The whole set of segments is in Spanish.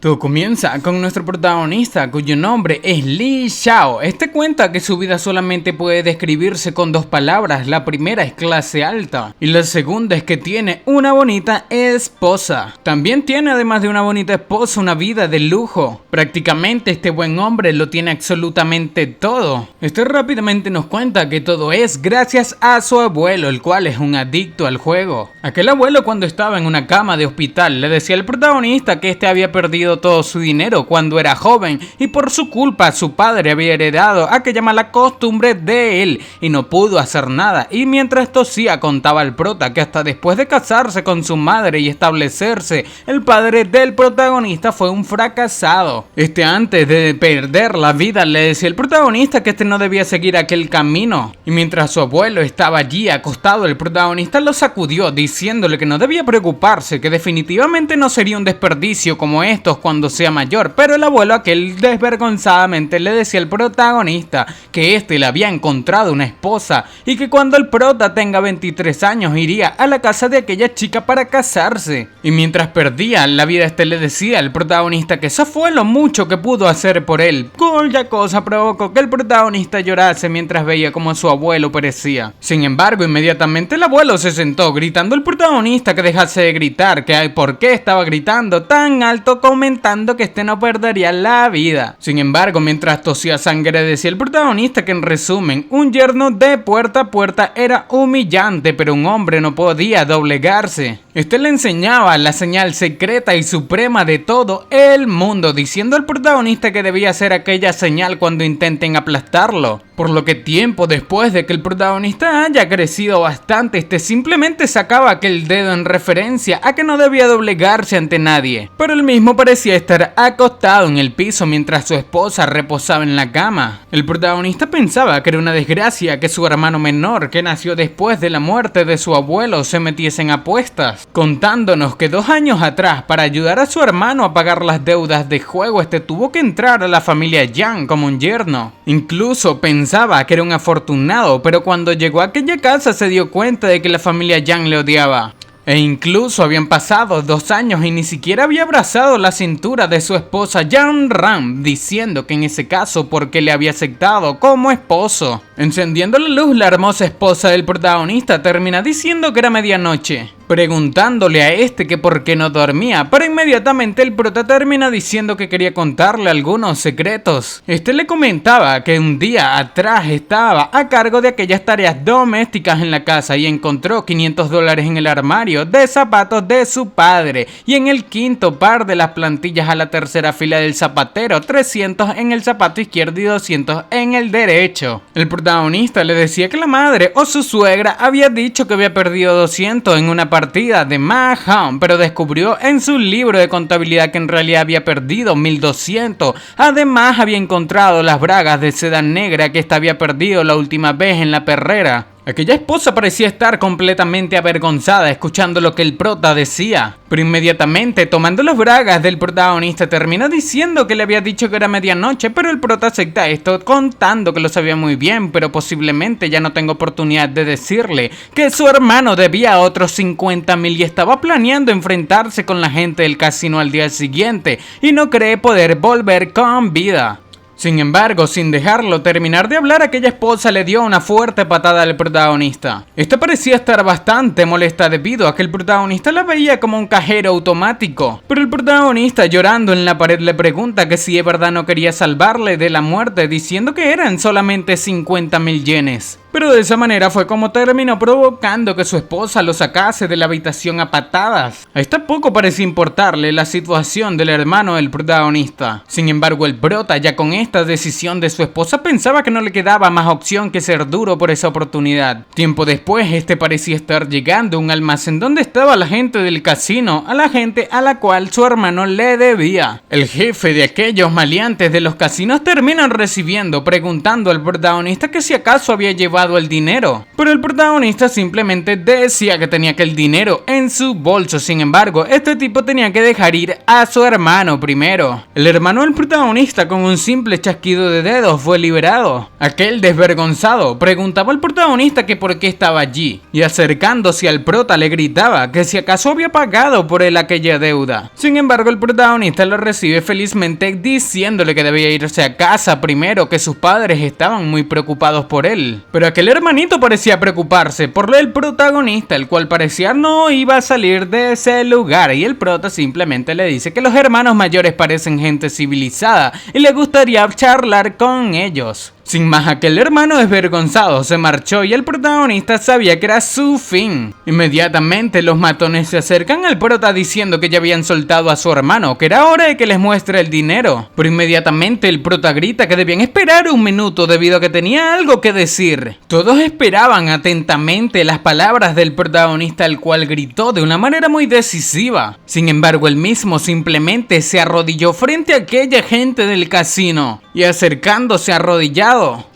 Todo comienza con nuestro protagonista, cuyo nombre es Li Xiao. Este cuenta que su vida solamente puede describirse con dos palabras. La primera es clase alta y la segunda es que tiene una bonita esposa. También tiene, además de una bonita esposa, una vida de lujo. Prácticamente este buen hombre lo tiene absolutamente todo. Este rápidamente nos cuenta que todo es gracias a su abuelo, el cual es un adicto al juego. Aquel abuelo, cuando estaba en una cama de hospital, le decía al protagonista que este había perdido todo su dinero cuando era joven y por su culpa su padre había heredado aquella mala costumbre de él y no pudo hacer nada. Y mientras tosía, contaba al prota que hasta después de casarse con su madre y establecerse, el padre del protagonista fue un fracasado. Antes de perder la vida, le decía al protagonista que este no debía seguir aquel camino. Y mientras su abuelo estaba allí acostado, el protagonista lo sacudió diciéndole que no debía preocuparse, que definitivamente no sería un desperdicio como estos cuando sea mayor. Pero el abuelo aquel desvergonzadamente le decía al protagonista que este le había encontrado una esposa y que cuando el prota tenga 23 años iría a la casa de aquella chica para casarse. Y mientras perdía la vida, le decía al protagonista que eso fue lo mucho que pudo hacer por él. Cuya cosa provocó que el protagonista llorase mientras veía como su abuelo perecía. Sin embargo, inmediatamente el abuelo se sentó, gritando al protagonista que dejase de gritar, que por qué estaba gritando tan alto, comentando que este no perdería la vida. Sin embargo, mientras tosía sangre, decía el protagonista que en resumen, un yerno de puerta a puerta era humillante, pero un hombre no podía doblegarse. Le enseñaba la señal secreta y suprema de todo el mundo, diciendo al protagonista que debía hacer aquella señal cuando intenten aplastarlo. Por lo que tiempo después de que el protagonista haya crecido bastante, simplemente sacaba aquel dedo en referencia a que no debía doblegarse ante nadie. Pero él mismo parecía estar acostado en el piso mientras su esposa reposaba en la cama. El protagonista pensaba que era una desgracia que su hermano menor, que nació después de la muerte de su abuelo, se metiese en apuestas, contándonos que 2 años atrás, para ayudar a su hermano a pagar las deudas de juego, tuvo que entrar a la familia Yang como un yerno. Incluso pensaba que era un afortunado, pero cuando llegó a aquella casa se dio cuenta de que la familia Yang le odiaba. E incluso habían pasado 2 años y ni siquiera había abrazado la cintura de su esposa Yang Ram, diciendo que en ese caso porque le había aceptado como esposo. Encendiendo la luz, la hermosa esposa del protagonista termina diciendo que era medianoche, preguntándole a que por qué no dormía, pero inmediatamente el prota termina diciendo que quería contarle algunos secretos. Le comentaba que un día atrás estaba a cargo de aquellas tareas domésticas en la casa y encontró $500 en el armario de zapatos de su padre y en el quinto par de las plantillas a la tercera fila del zapatero, 300 en el zapato izquierdo y 200 en el derecho. El protagonista le decía que la madre o su suegra había dicho que había perdido 200 en una partida de Mahjong, pero descubrió en su libro de contabilidad que en realidad había perdido 1200. Además había encontrado las bragas de seda negra que había perdido la última vez en la perrera. Aquella esposa parecía estar completamente avergonzada escuchando lo que el prota decía, pero inmediatamente tomando las bragas del protagonista termina diciendo que le había dicho que era medianoche, pero el prota acepta esto contando que lo sabía muy bien, pero posiblemente ya no tenga oportunidad de decirle que su hermano debía otros 50,000 y estaba planeando enfrentarse con la gente del casino al día siguiente y no cree poder volver con vida. Sin embargo, sin dejarlo terminar de hablar, aquella esposa le dio una fuerte patada al protagonista. Parecía estar bastante molesta debido a que el protagonista la veía como un cajero automático. Pero el protagonista, llorando en la pared, le pregunta que si de verdad no quería salvarle de la muerte, diciendo que eran solamente 50,000 yenes. Pero de esa manera fue como terminó provocando que su esposa lo sacase de la habitación a patadas. Poco parecía importarle la situación del hermano del protagonista. Sin embargo, el prota, ya con esta decisión de su esposa, pensaba que no le quedaba más opción que ser duro por esa oportunidad. Tiempo después, parecía estar llegando a un almacén donde estaba la gente del casino, a la gente a la cual su hermano le debía. El jefe de aquellos maleantes de los casinos terminan recibiendo, preguntando al protagonista que si acaso había llevado llevado el dinero, pero el protagonista simplemente decía que tenía aquel dinero en su bolso. Sin embargo, este tipo tenía que dejar ir a su hermano primero. El hermano del protagonista, con un simple chasquido de dedos, fue liberado. Aquel desvergonzado preguntaba al protagonista que por qué estaba allí, y acercándose al prota le gritaba que si acaso había pagado por él aquella deuda. Sin embargo, el protagonista lo recibe felizmente diciéndole que debía irse a casa primero, que sus padres estaban muy preocupados por él. Pero aquel hermanito parecía preocuparse por el protagonista, el cual parecía no iba a salir de ese lugar, y el prota simplemente le dice que los hermanos mayores parecen gente civilizada y le gustaría charlar con ellos. Sin más, aquel hermano desvergonzado se marchó y el protagonista sabía que era su fin. Inmediatamente los matones se acercan al prota diciendo que ya habían soltado a su hermano, que era hora de que les muestre el dinero. Pero inmediatamente el prota grita que debían esperar un minuto debido a que tenía algo que decir. Todos esperaban atentamente las palabras del protagonista, el cual gritó de una manera muy decisiva. Sin embargo, él mismo simplemente se arrodilló frente a aquella gente del casino y acercándose arrodillado,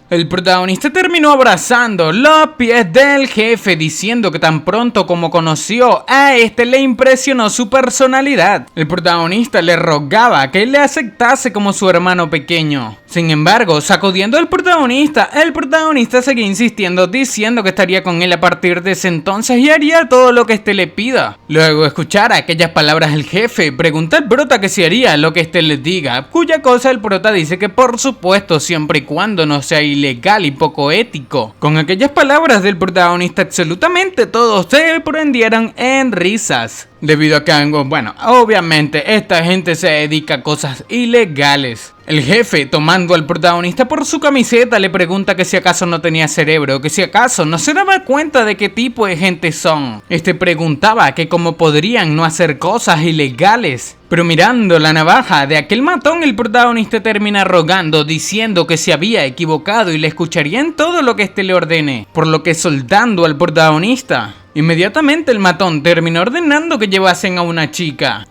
el protagonista terminó abrazando los pies del jefe, diciendo que tan pronto como conoció a este le impresionó su personalidad. El protagonista le rogaba que le aceptase como su hermano pequeño. Sin embargo, sacudiendo al protagonista, el protagonista seguía insistiendo, diciendo que estaría con él a partir de ese entonces y haría todo lo que éste le pida. Luego de escuchar aquellas palabras del jefe, pregunta al prota que si haría lo que éste le diga, cuya cosa el prota dice que por supuesto, siempre y cuando no sea ilegal y poco ético. Con aquellas palabras del protagonista, absolutamente todos se prendieron en risas. Debido a que, bueno, obviamente esta gente se dedica a cosas ilegales. El jefe, tomando al protagonista por su camiseta, le pregunta que si acaso no tenía cerebro, que si acaso no se daba cuenta de qué tipo de gente son. Este preguntaba que cómo podrían no hacer cosas ilegales. Pero mirando la navaja de aquel matón, el protagonista termina rogando, diciendo que se había equivocado y le escucharía en todo lo que éste le ordene, por lo que soltando al protagonista. Inmediatamente el matón terminó ordenando que llevasen a una chica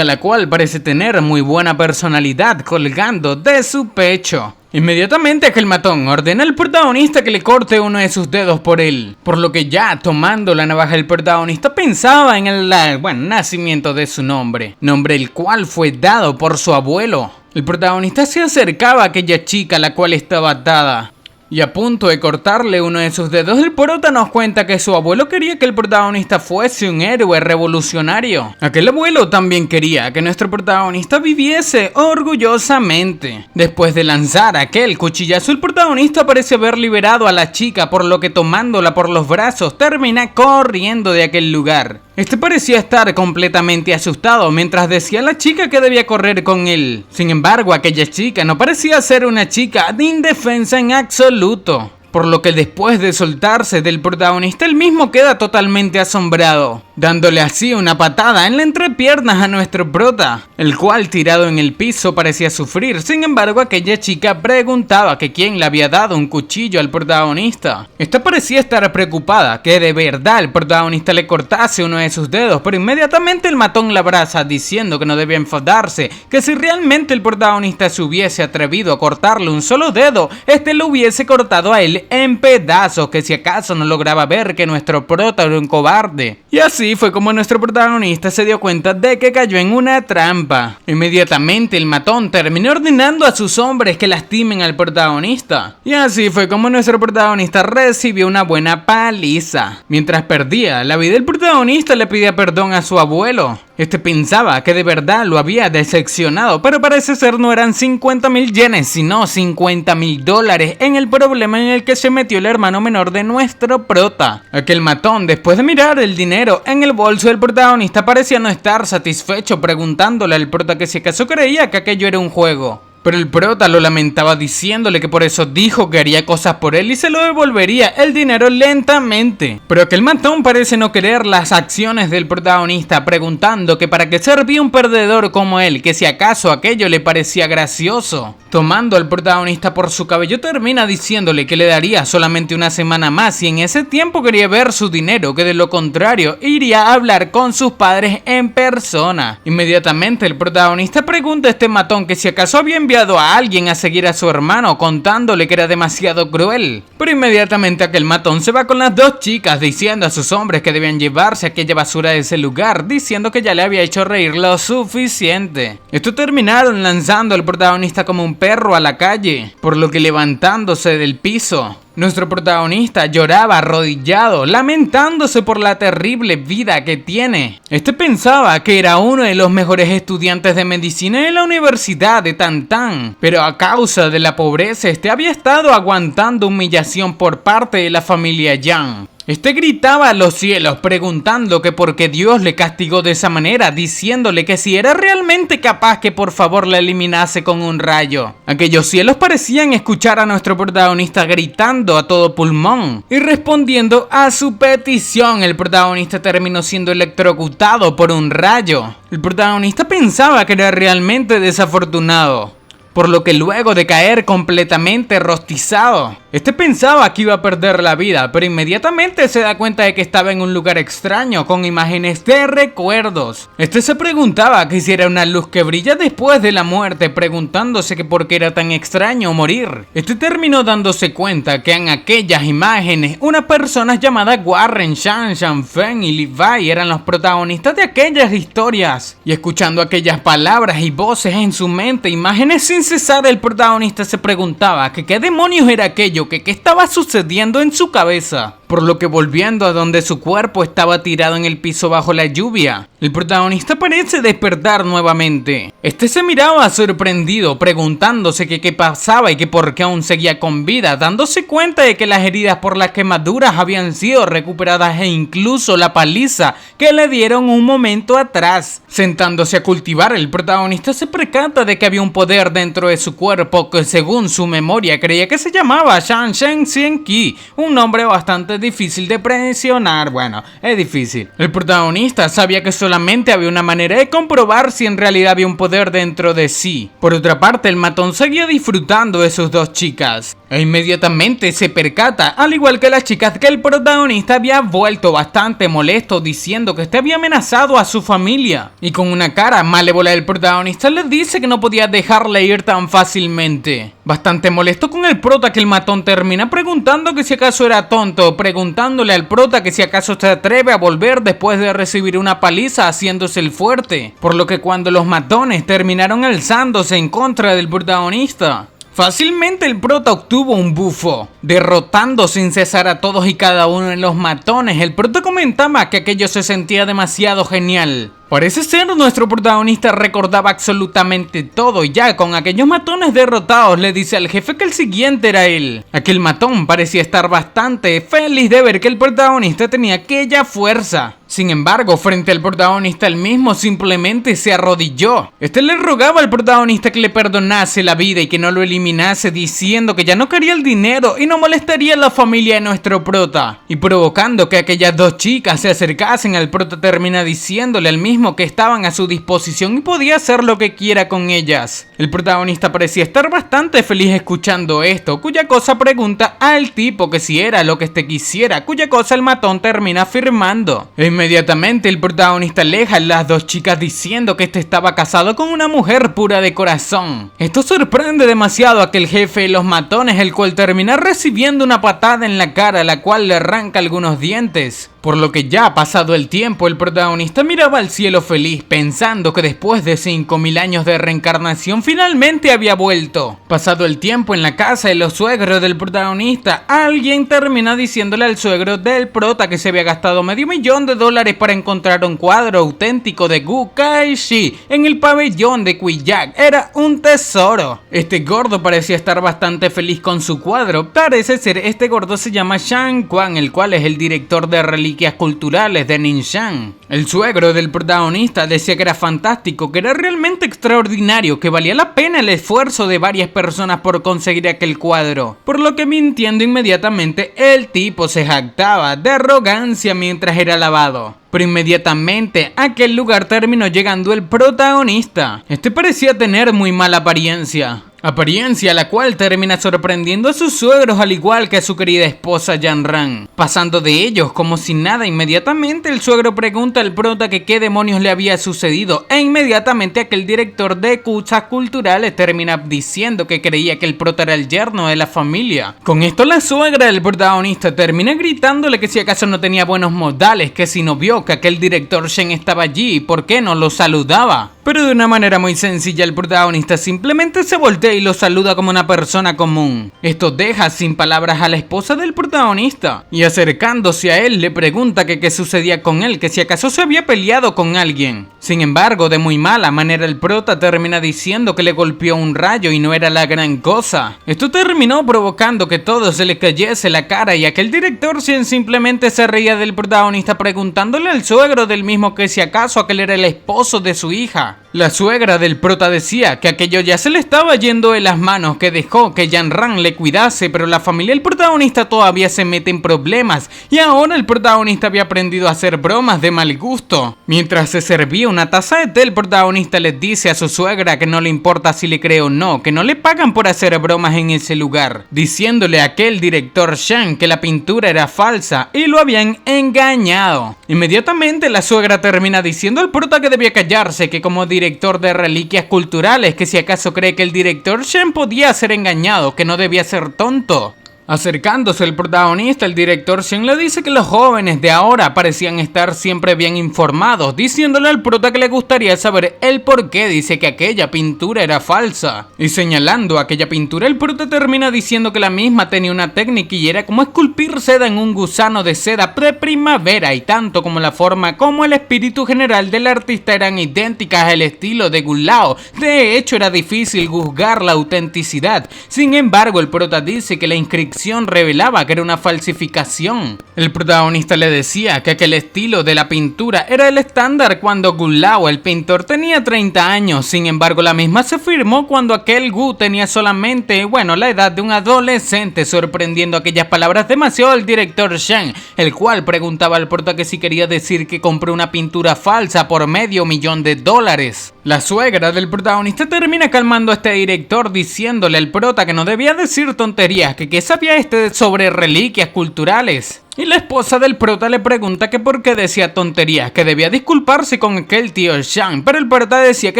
la cual parece tener muy buena personalidad colgando de su pecho. Inmediatamente aquel matón ordena al protagonista que le corte uno de sus dedos por él, por lo que ya tomando la navaja el protagonista pensaba en el nacimiento de su nombre el cual fue dado por su abuelo. El protagonista se acercaba a aquella chica la cual estaba atada. Y a punto de cortarle uno de sus dedos, el prota nos cuenta que su abuelo quería que el protagonista fuese un héroe revolucionario. Aquel abuelo también quería que nuestro protagonista viviese orgullosamente. Después de lanzar aquel cuchillazo, el protagonista parece haber liberado a la chica, por lo que tomándola por los brazos termina corriendo de aquel lugar. Este parecía estar completamente asustado mientras decía a la chica que debía correr con él. Sin embargo, aquella chica no parecía ser una chica de indefensa en absoluto. Por lo que después de soltarse del protagonista, él mismo queda totalmente asombrado, dándole así una patada en la entrepiernas a nuestro prota, el cual tirado en el piso parecía sufrir. Sin embargo, aquella chica preguntaba que quién le había dado un cuchillo al protagonista. Esta parecía estar preocupada que de verdad el protagonista le cortase uno de sus dedos, pero inmediatamente el matón la abraza diciendo que no debía enfadarse, que si realmente el protagonista se hubiese atrevido a cortarle un solo dedo, este lo hubiese cortado a él en pedazos, que si acaso no lograba ver que nuestro prota era un cobarde. Y así fue como nuestro protagonista se dio cuenta de que cayó en una trampa. Inmediatamente el matón terminó ordenando a sus hombres que lastimen al protagonista. Y así fue como nuestro protagonista recibió una buena paliza. Mientras perdía la vida, el protagonista le pedía perdón a su abuelo. Este pensaba que de verdad lo había decepcionado, pero parece ser no eran 50.000 yenes, sino $50.000 en el problema en el que se metió el hermano menor de nuestro prota. Aquel matón, después de mirar el dinero en el bolso del protagonista, parecía no estar satisfecho, preguntándole al prota que si acaso creía que aquello era un juego. Pero el prota lo lamentaba diciéndole que por eso dijo que haría cosas por él y se lo devolvería el dinero lentamente. Pero aquel matón parece no querer las acciones del protagonista, preguntando que para qué servía un perdedor como él, que si acaso aquello le parecía gracioso. Tomando al protagonista por su cabello, termina diciéndole que le daría solamente una semana más y en ese tiempo quería ver su dinero, que de lo contrario iría a hablar con sus padres en persona. Inmediatamente el protagonista pregunta a este matón que si acaso había enviado a alguien a seguir a su hermano, contándole que era demasiado cruel, Pero inmediatamente aquel matón se va con las dos chicas diciendo a sus hombres que debían llevarse aquella basura de ese lugar, diciendo que ya le había hecho reír lo suficiente. Esto terminaron lanzando al protagonista como un perro a la calle, por lo que levantándose del piso, nuestro protagonista lloraba arrodillado, lamentándose por la terrible vida que tiene. Este pensaba que era uno de los mejores estudiantes de medicina en la Universidad de Tantán, pero a causa de la pobreza este había estado aguantando humillación por parte de la familia Yang. Este gritaba a los cielos preguntando que por qué Dios le castigó de esa manera, diciéndole que si era realmente capaz que por favor la eliminase con un rayo. Aquellos cielos parecían escuchar a nuestro protagonista gritando a todo pulmón, y respondiendo a su petición, el protagonista terminó siendo electrocutado por un rayo. El protagonista pensaba que era realmente desafortunado, por lo que luego de caer completamente rostizado, este pensaba que iba a perder la vida, pero inmediatamente se da cuenta de que estaba en un lugar extraño con imágenes de recuerdos. Este se preguntaba que si era una luz que brilla después de la muerte, preguntándose que por qué era tan extraño morir. Este terminó dándose cuenta que en aquellas imágenes unas personas llamadas Warren, Shang, Feng y Levi eran los protagonistas de aquellas historias. Y escuchando aquellas palabras y voces en su mente, imágenes sin cesar, el protagonista se preguntaba que qué demonios era aquello, que qué estaba sucediendo en su cabeza. Por lo que volviendo a donde su cuerpo estaba tirado en el piso bajo la lluvia, el protagonista parece despertar nuevamente. Este se miraba sorprendido, preguntándose que qué pasaba y que por qué aún seguía con vida, dándose cuenta de que las heridas por las quemaduras habían sido recuperadas e incluso la paliza que le dieron un momento atrás. Sentándose a cultivar, el protagonista se percata de que había un poder dentro de su cuerpo que según su memoria creía que se llamaba Shang Shen Xian Qi, un nombre bastante difícil de presionar. Bueno, es difícil. El protagonista sabía que solamente había una manera de comprobar si en realidad había un poder dentro de sí. Por otra parte, el matón seguía disfrutando de sus dos chicas, e inmediatamente se percata, al igual que las chicas, que el protagonista había vuelto bastante molesto, diciendo que este había amenazado a su familia. Y con una cara malévola, el protagonista le dice que no podía dejarle ir tan fácilmente. Bastante molesto con el prota, que el matón termina preguntando que si acaso era tonto, preguntándole al prota que si acaso se atreve a volver después de recibir una paliza haciéndose el fuerte. Por lo que cuando los matones terminaron alzándose en contra del protagonista, fácilmente el prota obtuvo un bufo, derrotando sin cesar a todos y cada uno de los matones. El prota comentaba que aquello se sentía demasiado genial. Parece ser nuestro protagonista recordaba absolutamente todo, y ya con aquellos matones derrotados le dice al jefe que el siguiente era él. Aquel matón parecía estar bastante feliz de ver que el protagonista tenía aquella fuerza. Sin embargo, frente al protagonista, él mismo simplemente se arrodilló. Este le rogaba al protagonista que le perdonase la vida y que no lo eliminase, diciendo que ya no quería el dinero y no molestaría a la familia de nuestro prota. Y provocando que aquellas dos chicas se acercasen, al prota termina diciéndole al mismo que estaban a su disposición y podía hacer lo que quiera con ellas. El protagonista parecía estar bastante feliz escuchando esto, cuya cosa pregunta al tipo que si era lo que este quisiera, cuya cosa el matón termina afirmando. Inmediatamente el protagonista aleja a las dos chicas diciendo que este estaba casado con una mujer pura de corazón. Esto sorprende demasiado a aquel jefe de los matones, el cual termina recibiendo una patada en la cara, la cual le arranca algunos dientes. Por lo que ya pasado el tiempo, el protagonista miraba al cielo feliz, pensando que después de 5000 años de reencarnación finalmente había vuelto. Pasado el tiempo en la casa de los suegros del protagonista, alguien termina diciéndole al suegro del prota que se había gastado $500,000 para encontrar un cuadro auténtico de Gu Kaishi en el pabellón de Qiyak. Era un tesoro. Este gordo parecía estar bastante feliz con su cuadro. Parece ser este gordo se llama Shang Quan, el cual es el director de reliquias culturales de Ningxiang. El suegro del protagonista decía que era fantástico, que era realmente extraordinario, que valía la pena el esfuerzo de varias personas por conseguir aquel cuadro. Por lo que, mintiendo inmediatamente, el tipo se jactaba de arrogancia mientras era alabado. Pero inmediatamente a aquel lugar terminó llegando el protagonista. Este parecía tener muy mala apariencia, apariencia la cual termina sorprendiendo a sus suegros al igual que a su querida esposa Yanran. Pasando de ellos como si nada, inmediatamente el suegro pregunta al prota que qué demonios le había sucedido e inmediatamente aquel director de cosas culturales termina diciendo que creía que el prota era el yerno de la familia. Con esto la suegra del protagonista termina gritándole que si acaso no tenía buenos modales, que si no vio que aquel director Shen estaba allí y por qué no lo saludaba. Pero de una manera muy sencilla el protagonista simplemente se voltea y lo saluda como una persona común. Esto deja sin palabras a la esposa del protagonista y acercándose a él le pregunta que qué sucedía con él, que si acaso se había peleado con alguien. Sin embargo, de muy mala manera el prota termina diciendo que le golpeó un rayo y no era la gran cosa. Esto terminó provocando que todo se le cayese la cara y aquel director simplemente se reía del protagonista preguntándole al suegro del mismo que si acaso aquel era el esposo de su hija. La suegra del prota decía que aquello ya se le estaba yendo de las manos, que dejó que Yanran le cuidase, pero la familia del protagonista todavía se mete en problemas y ahora el protagonista había aprendido a hacer bromas de mal gusto. Mientras se servía una taza de té, el protagonista les dice a su suegra que no le importa si le cree o no, que no le pagan por hacer bromas en ese lugar, diciéndole a aquel director Shen que la pintura era falsa y lo habían engañado. Inmediatamente la suegra termina diciendo al prota que debía callarse, que como director de reliquias culturales, que si acaso cree que el director Shen podía ser engañado, que no debía ser tonto. Acercándose el protagonista, el director Shen le dice que los jóvenes de ahora parecían estar siempre bien informados, diciéndole al prota que le gustaría saber el por qué dice que aquella pintura era falsa. Y señalando aquella pintura, el prota termina diciendo que la misma tenía una técnica y era como esculpir seda en un gusano de seda pre-primavera, y tanto como la forma como el espíritu general del artista eran idénticas al estilo de Gulao. De hecho, era difícil juzgar la autenticidad. Sin embargo, el prota dice que la inscripción revelaba que era una falsificación. El protagonista le decía que aquel estilo de la pintura era el estándar cuando Gulao, el pintor, tenía 30 años. Sin embargo, la misma se firmó cuando aquel Gu tenía solamente, la edad de un adolescente, sorprendiendo aquellas palabras demasiado al director Shen, el cual preguntaba al prota que si quería decir que compró una pintura falsa por $500,000. La suegra del protagonista termina calmando a este director diciéndole al prota que no debía decir tonterías, que qué sabía sobre reliquias culturales. Y la esposa del prota le pregunta que por qué decía tonterías, que debía disculparse con aquel tío Shan, pero el prota decía que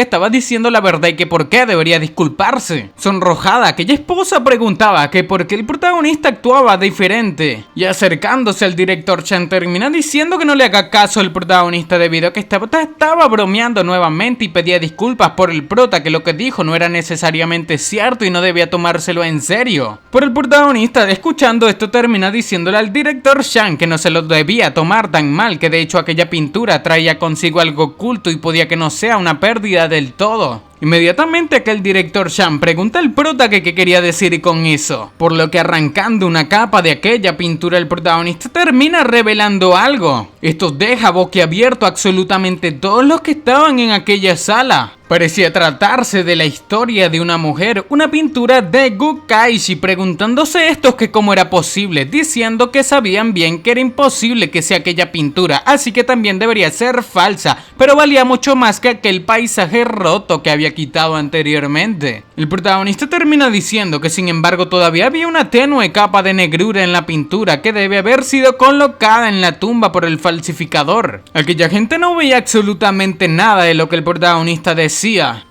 estaba diciendo la verdad y que por qué debería disculparse. Sonrojada, aquella esposa preguntaba que por qué el protagonista actuaba diferente. Y acercándose al director Shan termina diciendo que no le haga caso al protagonista debido a que estaba bromeando nuevamente y pedía disculpas por el prota, que lo que dijo no era necesariamente cierto y no debía tomárselo en serio. Pero el protagonista, escuchando esto, termina diciéndole al director Shan que no se lo debía tomar tan mal, que de hecho aquella pintura traía consigo algo oculto y podía que no sea una pérdida del todo. Inmediatamente aquel director Shan pregunta al prota que qué quería decir con eso, por lo que arrancando una capa de aquella pintura el protagonista termina revelando algo. Esto deja boquiabierto a absolutamente todos los que estaban en aquella sala. Parecía tratarse de la historia de una mujer, una pintura de Gukaishi, preguntándose estos que cómo era posible, diciendo que sabían bien que era imposible que sea aquella pintura, así que también debería ser falsa, pero valía mucho más que aquel paisaje roto que había quitado anteriormente. El protagonista termina diciendo que sin embargo todavía había una tenue capa de negrura en la pintura que debe haber sido colocada en la tumba por el falsificador. Aquella gente no veía absolutamente nada de lo que el protagonista decía,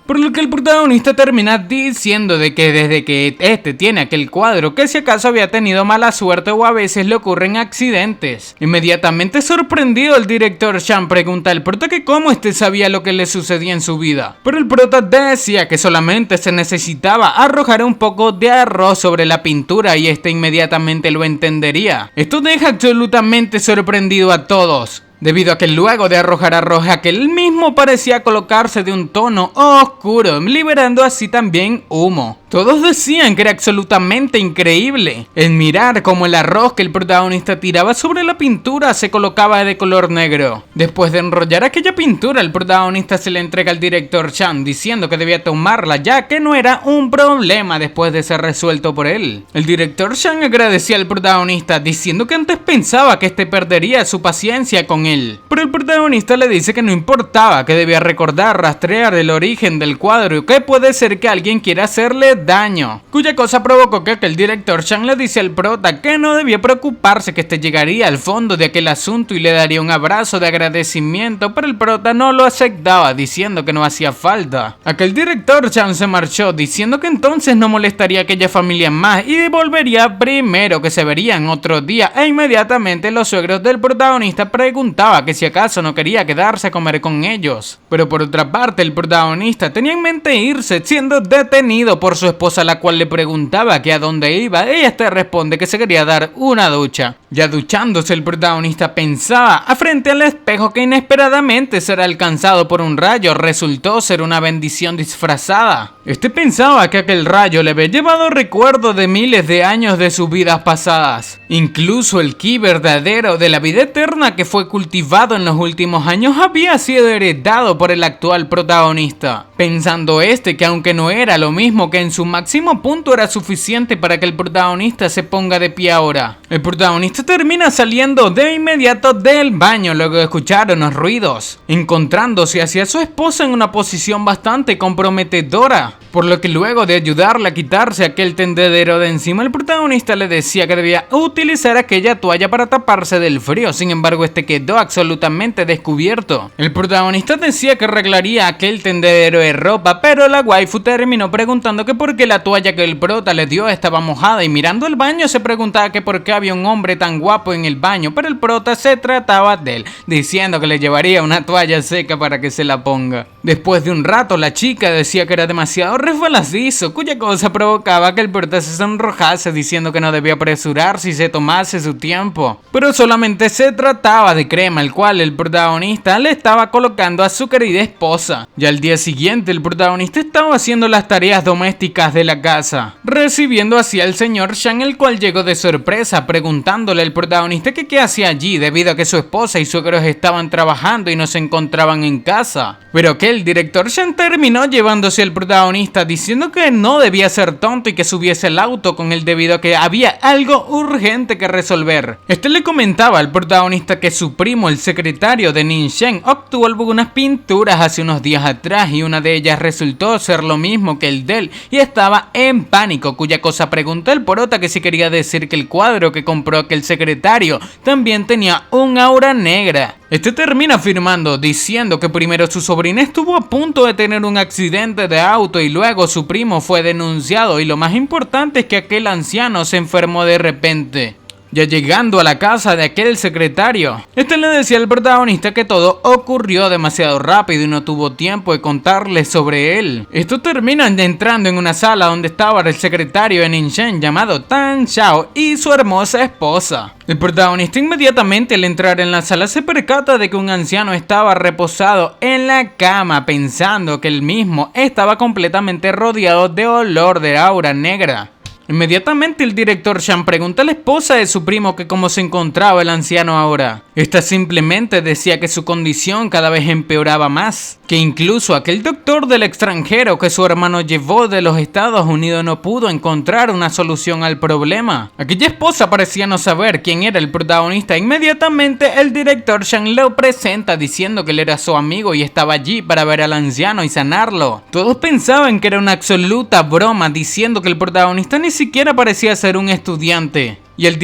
por lo que el protagonista termina diciendo de que desde que este tiene aquel cuadro, que si acaso había tenido mala suerte o a veces le ocurren accidentes. Inmediatamente sorprendido, el director Shan pregunta al prota que cómo este sabía lo que le sucedía en su vida, pero el prota decía que solamente se necesitaba arrojar un poco de arroz sobre la pintura y este inmediatamente lo entendería. Esto deja absolutamente sorprendido a todos, debido a que luego de arrojar arroz aquel mismo parecía colocarse de un tono oscuro, liberando así también humo. Todos decían que era absolutamente increíble el mirar cómo el arroz que el protagonista tiraba sobre la pintura se colocaba de color negro. Después de enrollar aquella pintura, el protagonista se le entrega al director Shan diciendo que debía tomarla ya que no era un problema después de ser resuelto por él. El director Shan agradecía al protagonista diciendo que antes pensaba que este perdería su paciencia con él. Pero el protagonista le dice que no importaba, que debía recordar, rastrear el origen del cuadro y que puede ser que alguien quiera hacerle daño. Cuya cosa provocó que el director Shang le dice al prota que no debía preocuparse, que este llegaría al fondo de aquel asunto y le daría un abrazo de agradecimiento, pero el prota no lo aceptaba, diciendo que no hacía falta. Aquel director Shang se marchó, diciendo que entonces no molestaría a aquella familia más y volvería primero, que se verían otro día, e inmediatamente los suegros del protagonista preguntaba que si acaso no quería quedarse a comer con ellos. Pero por otra parte, el protagonista tenía en mente irse, siendo detenido por su esposa, la cual le preguntaba que a dónde iba. Ella te responde que se quería dar una ducha. Ya duchándose, el protagonista pensaba a frente al espejo que inesperadamente será alcanzado por un rayo. Resultó ser una bendición disfrazada. Este pensaba que aquel rayo le había llevado recuerdos de miles de años de sus vidas pasadas. Incluso el ki verdadero de la vida eterna que fue cultivado en los últimos años había sido heredado por el actual protagonista. Pensando que aunque no era lo mismo, que en su máximo punto era suficiente para que el protagonista se ponga de pie ahora. El protagonista termina saliendo de inmediato del baño luego de escuchar unos ruidos, encontrándose hacia su esposa en una posición bastante comprometedora. Por lo que luego de ayudarle a quitarse aquel tendedero de encima, el protagonista le decía que debía utilizar aquella toalla para taparse del frío. Sin embargo, este quedó absolutamente descubierto. El protagonista decía que arreglaría aquel tendedero de ropa, pero la waifu terminó preguntando que por qué la toalla que el prota le dio estaba mojada, y mirando el baño se preguntaba que por qué había un hombre tan guapo en el baño, pero el prota se trataba de él, diciendo que le llevaría una toalla seca para que se la ponga. Después de un rato, la chica decía que era demasiado resbaladizo, cuya cosa provocaba que el prota se sonrojase, diciendo que no debía apresurarse y se tomase su tiempo. Pero solamente se trataba de crema, el cual el protagonista le estaba colocando a su querida esposa. Ya al día siguiente, el protagonista estaba haciendo las tareas domésticas de la casa, recibiendo así al señor Shang, el cual llegó de sorpresa, preguntándole al protagonista que qué hacía allí, debido a que su esposa y suegros estaban trabajando y no se encontraban en casa. Pero que el director Shang terminó llevándose al protagonista, diciendo que no debía ser tonto y que subiese el auto con él debido a que había algo urgente que resolver. Este le comentaba al protagonista que su primo, el secretario de Ning Shen, obtuvo algunas pinturas hace unos días atrás y una de ellas resultó ser lo mismo que el de él y estaba en pánico, cuya cosa preguntó el prota que si quería decir que el cuadro que compró aquel secretario también tenía un aura negra. Este termina afirmando, diciendo que primero su sobrina estuvo a punto de tener un accidente de auto y luego su primo fue denunciado, y lo más importante es que aquel anciano se enfermó de repente. Ya llegando a la casa de aquel secretario, este le decía al protagonista que todo ocurrió demasiado rápido y no tuvo tiempo de contarle sobre él. Esto termina entrando en una sala donde estaba el secretario de Ning Shen llamado Tan Xiao y su hermosa esposa. El protagonista inmediatamente al entrar en la sala se percata de que un anciano estaba reposado en la cama, pensando que él mismo estaba completamente rodeado de olor de aura negra. Inmediatamente el director Shang pregunta a la esposa de su primo que cómo se encontraba el anciano ahora. Esta simplemente decía que su condición cada vez empeoraba más, que incluso aquel doctor del extranjero que su hermano llevó de los Estados Unidos no pudo encontrar una solución al problema. Aquella esposa parecía no saber quién era el protagonista. Inmediatamente el director Shang lo presenta diciendo que él era su amigo y estaba allí para ver al anciano y sanarlo. Todos pensaban que era una absoluta broma, diciendo que el protagonista ni siquiera parecía ser un estudiante. Y el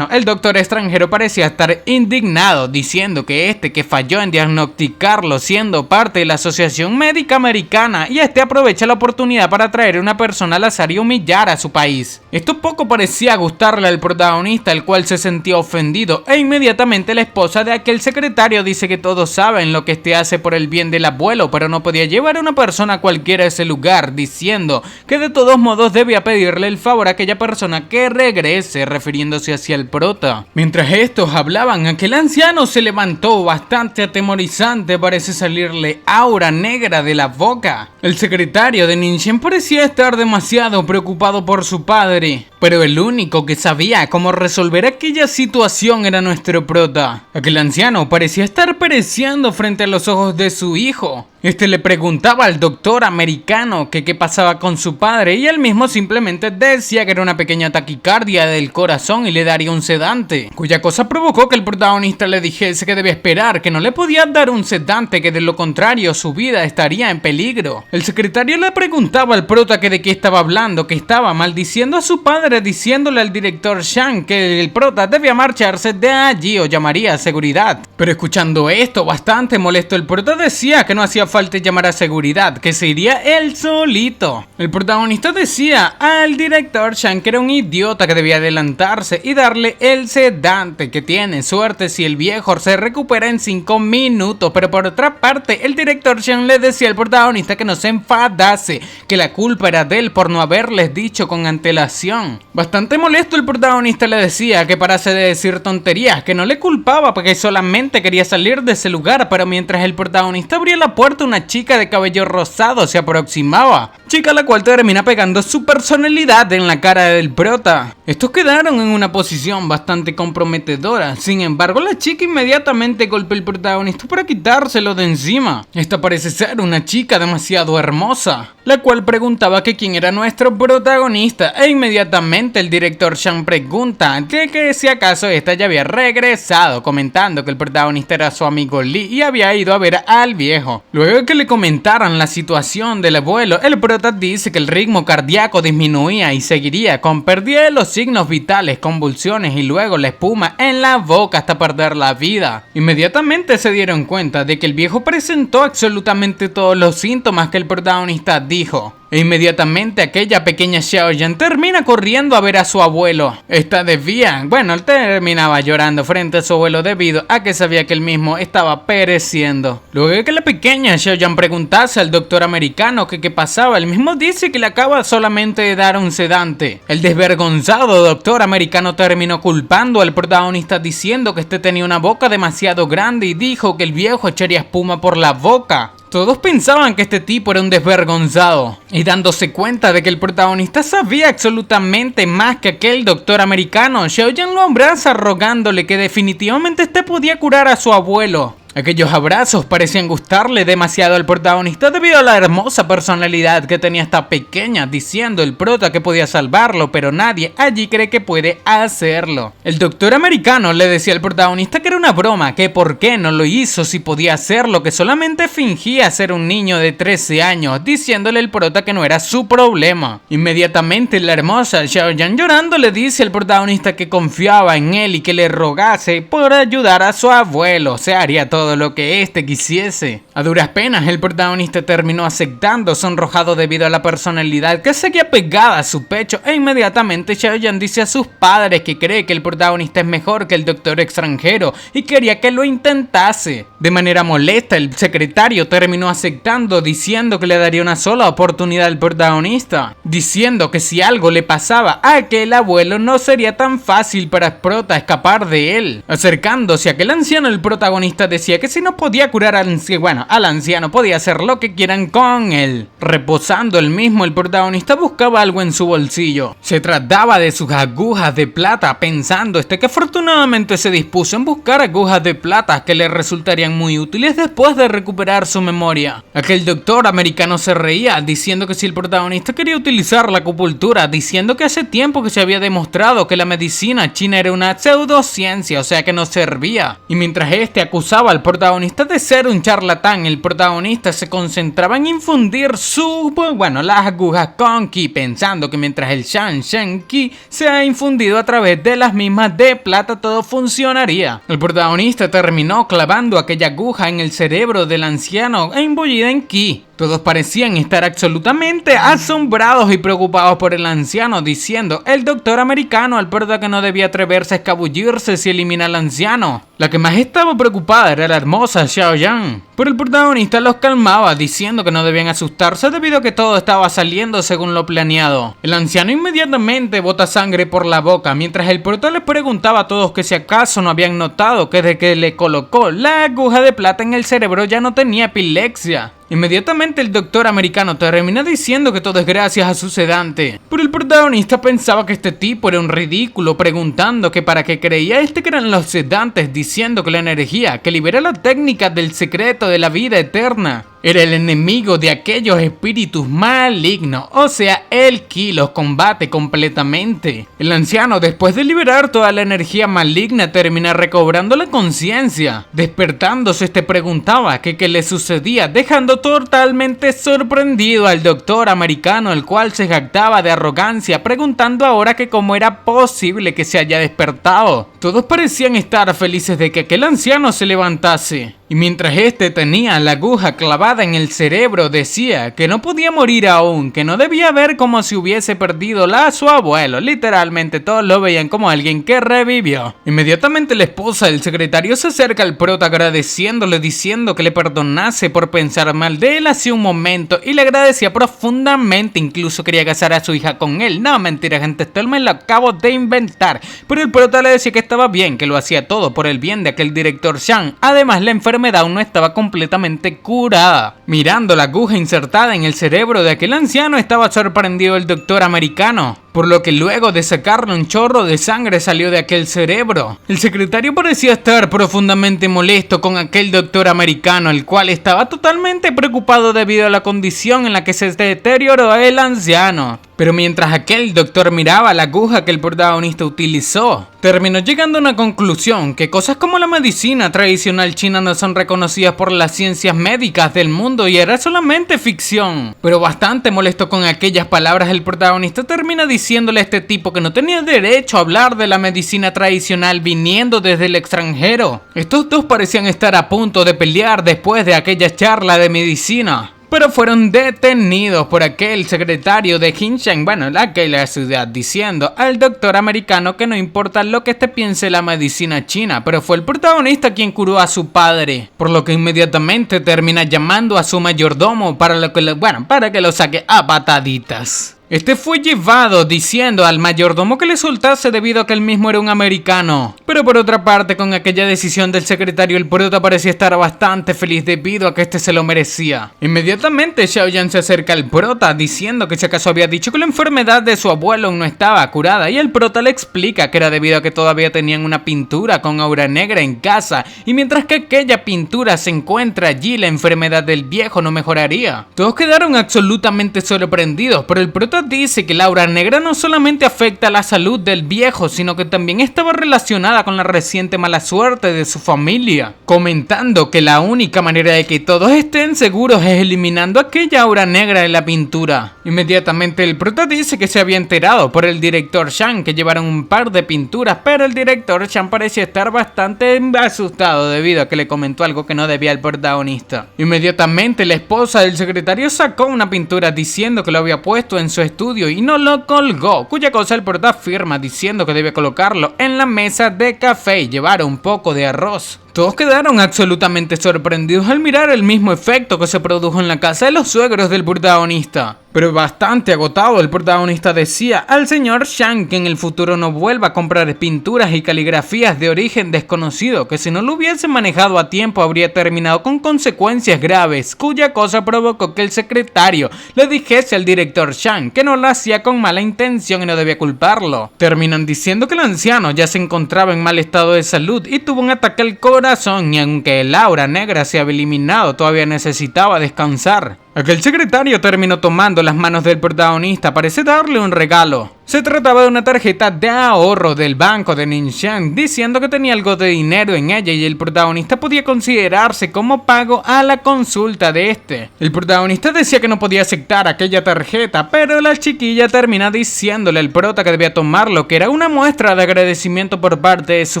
doctor extranjero parecía estar indignado, diciendo que falló en diagnosticarlo siendo parte de la Asociación Médica Americana, y aprovecha la oportunidad para traer a una persona al azar y humillar a su país. Esto poco parecía gustarle al protagonista, el cual se sentía ofendido, e inmediatamente la esposa de aquel secretario dice que todos saben lo que hace por el bien del abuelo, pero no podía llevar a una persona cualquiera a ese lugar, diciendo que de todos modos debía pedirle el favor a aquella persona que regrese, refiriéndose hacia el prota. Mientras estos hablaban, aquel anciano se levantó bastante atemorizante, parece salirle aura negra de la boca. El secretario de Ning Shen parecía estar demasiado preocupado por su padre, Pero el único que sabía cómo resolver aquella situación era nuestro prota. Aquel anciano parecía estar pereciendo frente a los ojos de su hijo. Este le preguntaba al doctor americano que qué pasaba con su padre y él mismo simplemente decía que era una pequeña taquicardia del corazón y le daría un sedante, cuya cosa provocó que el protagonista le dijese que debía esperar, que no le podía dar un sedante, que de lo contrario su vida estaría en peligro. El secretario le preguntaba al prota que de qué estaba hablando, que estaba maldiciendo a su padre, diciéndole al director Shang que el prota debía marcharse de allí o llamaría a seguridad. Pero escuchando esto, bastante molesto, el prota decía que no hacía falta llamar a seguridad, que se iría él solito. El protagonista decía al director Shang que era un idiota, que debía adelantarse y darle el sedante, que tiene suerte si el viejo se recupera en 5 minutos. Pero por otra parte, el director Shang le decía al protagonista que no se enfadase, que la culpa era de él por no haberles dicho con antelación. Bastante molesto, el protagonista le decía que parase de decir tonterías, que no le culpaba porque solamente quería salir de ese lugar. Pero mientras el protagonista abría la puerta, una chica de cabello rosado se aproximaba, chica la cual termina pegando su personalidad en la cara del prota. Estos quedaron en una posición bastante comprometedora. Sin embargo, la chica inmediatamente golpea al protagonista para quitárselo de encima. Esta parece ser una chica demasiado hermosa, la cual preguntaba que quién era nuestro protagonista, e inmediatamente el director Shang pregunta que si acaso esta ya había regresado, comentando que el protagonista era su amigo Lee y había ido a ver al viejo. Luego de que le comentaran la situación del abuelo, el prota dice que el ritmo cardíaco disminuía y seguiría con pérdida de los signos vitales, convulsiones y luego la espuma en la boca hasta perder la vida. Inmediatamente se dieron cuenta de que el viejo presentó absolutamente todos los síntomas que el protagonista dijo. E inmediatamente aquella pequeña Xiaoyan termina corriendo a ver a su abuelo. Esta desvía, él terminaba llorando frente a su abuelo debido a que sabía que él mismo estaba pereciendo. Luego de que la pequeña Xiaoyan preguntase al doctor americano que qué pasaba, él mismo dice que le acaba solamente de dar un sedante. El desvergonzado doctor americano terminó culpando al protagonista diciendo que este tenía una boca demasiado grande y dijo que el viejo echaría espuma por la boca. Todos pensaban que este tipo era un desvergonzado, y dándose cuenta de que el protagonista sabía absolutamente más que aquel doctor americano, Xiaoyan lo abraza rogándole que definitivamente este podía curar a su abuelo. Aquellos abrazos parecían gustarle demasiado al protagonista debido a la hermosa personalidad que tenía esta pequeña, diciendo el prota que podía salvarlo, pero nadie allí cree que puede hacerlo. El doctor americano le decía al protagonista que era una broma, que por qué no lo hizo si podía hacerlo, que solamente fingía ser un niño de 13 años, diciéndole el prota que no era su problema. Inmediatamente la hermosa Xiaoyan llorando le dice al protagonista que confiaba en él y que le rogase por ayudar a su abuelo, se haría todo lo que éste quisiese. A duras penas el protagonista terminó aceptando, sonrojado debido a la personalidad que seguía pegada a su pecho, e inmediatamente Xiaoyan dice a sus padres que cree que el protagonista es mejor que el doctor extranjero y quería que lo intentase. De manera molesta el secretario terminó aceptando, diciendo que le daría una sola oportunidad al protagonista, diciendo que si algo le pasaba a aquel abuelo no sería tan fácil para el prota escapar de él. Acercándose a aquel anciano, el protagonista decía que si no podía curar al anciano podía hacer lo que quieran con él. Reposando el mismo, el protagonista buscaba algo en su bolsillo. Se trataba de sus agujas de plata, pensando que afortunadamente se dispuso en buscar agujas de plata que le resultarían muy útiles después de recuperar su memoria. Aquel doctor americano se reía, diciendo que si el protagonista quería utilizar la acupuntura, diciendo que hace tiempo que se había demostrado que la medicina china era una pseudociencia, o sea que no servía. Y mientras este acusaba al protagonista de ser un charlatán, el protagonista se concentraba en infundir las agujas con ki, pensando que mientras el Shen Ki se ha infundido a través de las mismas de plata todo funcionaría. El protagonista terminó clavando aquella aguja en el cerebro del anciano e imbuida en ki. Todos parecían estar absolutamente asombrados y preocupados por el anciano, diciendo el doctor americano al prota que no debía atreverse a escabullirse si elimina al anciano. La que más estaba preocupada era la hermosa Xiaoyan, pero el protagonista los calmaba, diciendo que no debían asustarse debido a que todo estaba saliendo según lo planeado. El anciano inmediatamente bota sangre por la boca, mientras el prota les preguntaba a todos que si acaso no habían notado que desde que le colocó la aguja de plata en el cerebro ya no tenía epilepsia. Inmediatamente el doctor americano termina diciendo que todo es gracias a su sedante, pero el protagonista pensaba que este tipo era un ridículo, preguntando que para qué creía que eran los sedantes, diciendo que la energía que libera la técnica del secreto de la vida eterna era el enemigo de aquellos espíritus malignos, o sea, el ki los combate completamente. El anciano, después de liberar toda la energía maligna, termina recobrando la conciencia. Despertándose, preguntaba que qué le sucedía, dejando totalmente sorprendido al doctor americano, el cual se jactaba de arrogancia, preguntando ahora que cómo era posible que se haya despertado. Todos parecían estar felices de que aquel anciano se levantase. Y mientras tenía la aguja clavada en el cerebro, decía que no podía morir aún, que no debía ver como si hubiese perdido a su abuelo. Literalmente todos lo veían como alguien que revivió. Inmediatamente la esposa del secretario se acerca al prota agradeciéndole, diciendo que le perdonase por pensar mal de él hace un momento, y le agradecía profundamente, incluso quería casar a su hija con él. No, mentira gente, esto me lo acabo de inventar. Pero el prota le decía que estaba bien, que lo hacía todo por el bien de aquel director Shang. Además, la enfermedad aún no estaba completamente curada. Mirando la aguja insertada en el cerebro de aquel anciano, estaba sorprendido el doctor americano, por lo que luego de sacarle un chorro de sangre salió de aquel cerebro. El secretario parecía estar profundamente molesto con aquel doctor americano, el cual estaba totalmente preocupado debido a la condición en la que se deterioró el anciano. Pero mientras aquel doctor miraba la aguja que el protagonista utilizó, terminó llegando a una conclusión: que cosas como la medicina tradicional china no son reconocidas por las ciencias médicas del mundo y era solamente ficción. Pero bastante molesto con aquellas palabras, el protagonista termina diciéndole a este tipo que no tenía derecho a hablar de la medicina tradicional viniendo desde el extranjero. Estos dos parecían estar a punto de pelear después de aquella charla de medicina, pero fueron detenidos por aquel secretario de Hinshan, aquella ciudad, diciendo al doctor americano que no importa lo que piense la medicina china, pero fue el protagonista quien curó a su padre, por lo que inmediatamente termina llamando a su mayordomo para que lo saque a pataditas. Fue llevado diciendo al mayordomo que le soltase debido a que él mismo era un americano. Pero por otra parte, con aquella decisión del secretario, el prota parecía estar bastante feliz debido a que se lo merecía. Inmediatamente Xiaoyan se acerca al prota diciendo que si acaso había dicho que la enfermedad de su abuelo no estaba curada, y el prota le explica que era debido a que todavía tenían una pintura con aura negra en casa, y mientras que aquella pintura se encuentra allí, la enfermedad del viejo no mejoraría. Todos quedaron absolutamente sorprendidos, pero el prota dice que la aura negra no solamente afecta a la salud del viejo, sino que también estaba relacionada con la reciente mala suerte de su familia, comentando que la única manera de que todos estén seguros es eliminando aquella aura negra de la pintura. Inmediatamente el prota dice que se había enterado por el director Shang que llevaron un par de pinturas, pero el director Shang parecía estar bastante asustado debido a que le comentó algo que no debía al protagonista. Inmediatamente la esposa del secretario sacó una pintura diciendo que lo había puesto en su estudio y no lo colgó, cuya cosa el prota afirma diciendo que debe colocarlo en la mesa de café y llevar un poco de arroz. Todos quedaron absolutamente sorprendidos al mirar el mismo efecto que se produjo en la casa de los suegros del protagonista. Pero bastante agotado, el protagonista decía al señor Shang que en el futuro no vuelva a comprar pinturas y caligrafías de origen desconocido, que si no lo hubiese manejado a tiempo habría terminado con consecuencias graves, cuya cosa provocó que el secretario le dijese al director Shang que no lo hacía con mala intención y no debía culparlo. Terminan diciendo que el anciano ya se encontraba en mal estado de salud y tuvo un ataque al corazón, y aunque el aura negra se había eliminado, todavía necesitaba descansar. Aquel secretario terminó tomando las manos del protagonista, parece darle un regalo. Se trataba de una tarjeta de ahorro del banco de Ningxiang, diciendo que tenía algo de dinero en ella y el protagonista podía considerarse como pago a la consulta de El protagonista decía que no podía aceptar aquella tarjeta, pero la chiquilla termina diciéndole al prota que debía tomarlo, que era una muestra de agradecimiento por parte de su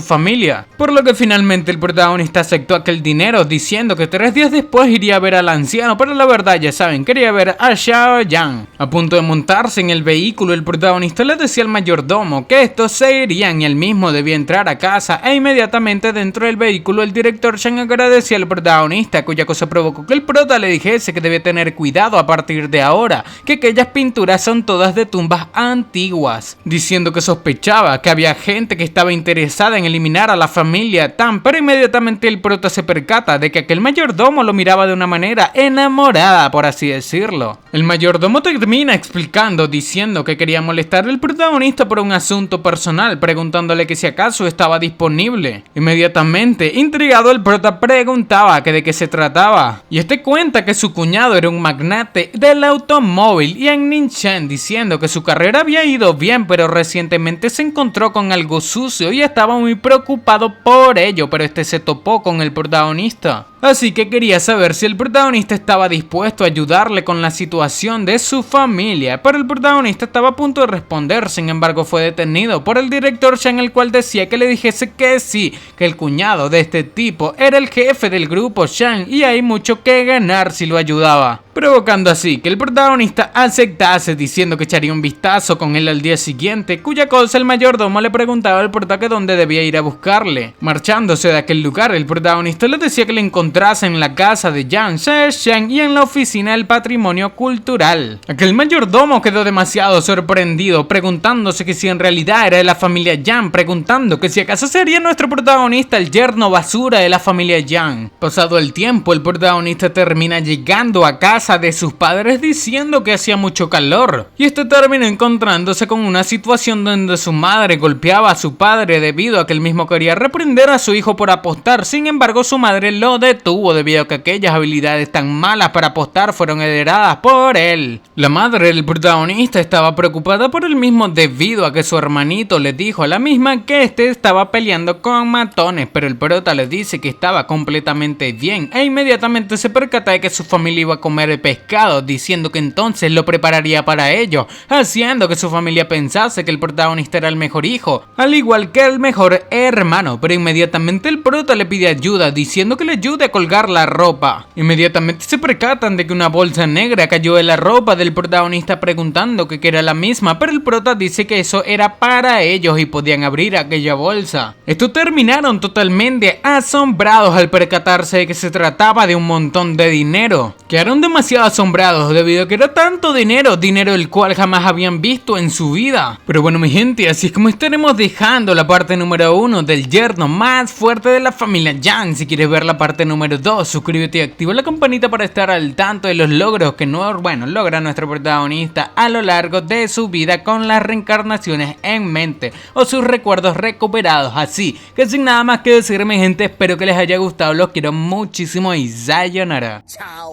familia. Por lo que finalmente el protagonista aceptó aquel dinero, diciendo que 3 días después iría a ver al anciano, pero la verdad ya saben, quería ver a Xiaoyan. A punto de montarse en el vehículo, el protagonista protagonista le decía al mayordomo que estos se irían y él mismo debía entrar a casa, e inmediatamente dentro del vehículo el director Chan agradecía al protagonista, cuya cosa provocó que el prota le dijese que debía tener cuidado a partir de ahora, que aquellas pinturas son todas de tumbas antiguas, diciendo que sospechaba que había gente que estaba interesada en eliminar a la familia Tan, pero inmediatamente el prota se percata de que aquel mayordomo lo miraba de una manera enamorada, por así decirlo. El mayordomo termina explicando, diciendo que quería molestar al protagonista por un asunto personal, preguntándole que si acaso estaba disponible. Inmediatamente, intrigado, el prota preguntaba que de qué se trataba, y este cuenta que su cuñado era un magnate del automóvil y en Ninchan, diciendo que su carrera había ido bien, pero recientemente se encontró con algo sucio y estaba muy preocupado por ello, pero este se topó con el protagonista. Así que quería saber si el protagonista estaba dispuesto a ayudarle con la situación de su familia, pero el protagonista estaba a punto de responder, sin embargo fue detenido por el director Chan, el cual decía que le dijese que sí, que el cuñado de este tipo era el jefe del grupo Chan y hay mucho que ganar si lo ayudaba, provocando así que el protagonista aceptase, diciendo que echaría un vistazo con él al día siguiente, cuya cosa el mayordomo le preguntaba al prota que dónde debía ir a buscarle. Marchándose de aquel lugar, el protagonista le decía que le encontrase en la casa de Yang Sheng y en la oficina del patrimonio cultural. Aquel mayordomo quedó demasiado sorprendido, preguntándose que si en realidad era de la familia Yang, preguntando que si acaso sería nuestro protagonista el yerno basura de la familia Yang. Pasado el tiempo, el protagonista termina llegando a casa de sus padres diciendo que hacía mucho calor, y este termina encontrándose con una situación donde su madre golpeaba a su padre debido a que él mismo quería reprender a su hijo por apostar. Sin embargo, su madre lo detuvo debido a que aquellas habilidades tan malas para apostar fueron heredadas por él. La madre del protagonista estaba preocupada por él mismo debido a que su hermanito le dijo a la misma que este estaba peleando con matones, pero el prota le dice que estaba completamente bien e inmediatamente se percata de que su familia iba a comer el pescado, diciendo que entonces lo prepararía para ello, haciendo que su familia pensase que el protagonista era el mejor hijo, al igual que el mejor hermano, pero inmediatamente el prota le pide ayuda, diciendo que le ayude a colgar la ropa. Inmediatamente se percatan de que una bolsa negra cayó en la ropa del protagonista, preguntando que era la misma, pero el prota dice que eso era para ellos y podían abrir aquella bolsa. Estos terminaron totalmente asombrados al percatarse de que se trataba de un montón de dinero. Quedaron demasiado asombrados debido a que era tanto dinero el cual jamás habían visto en su vida. Pero bueno, mi gente, así es como estaremos dejando la parte número 1 del yerno más fuerte de la familia Yang. Si quieres ver la parte número 2, suscríbete y activa la campanita para estar al tanto de los logros que logra nuestro protagonista a lo largo de su vida con las reencarnaciones en mente o sus recuerdos recuperados. Así que sin nada más que decir, mi gente, espero que les haya gustado, los quiero muchísimo y sayonara. Chao.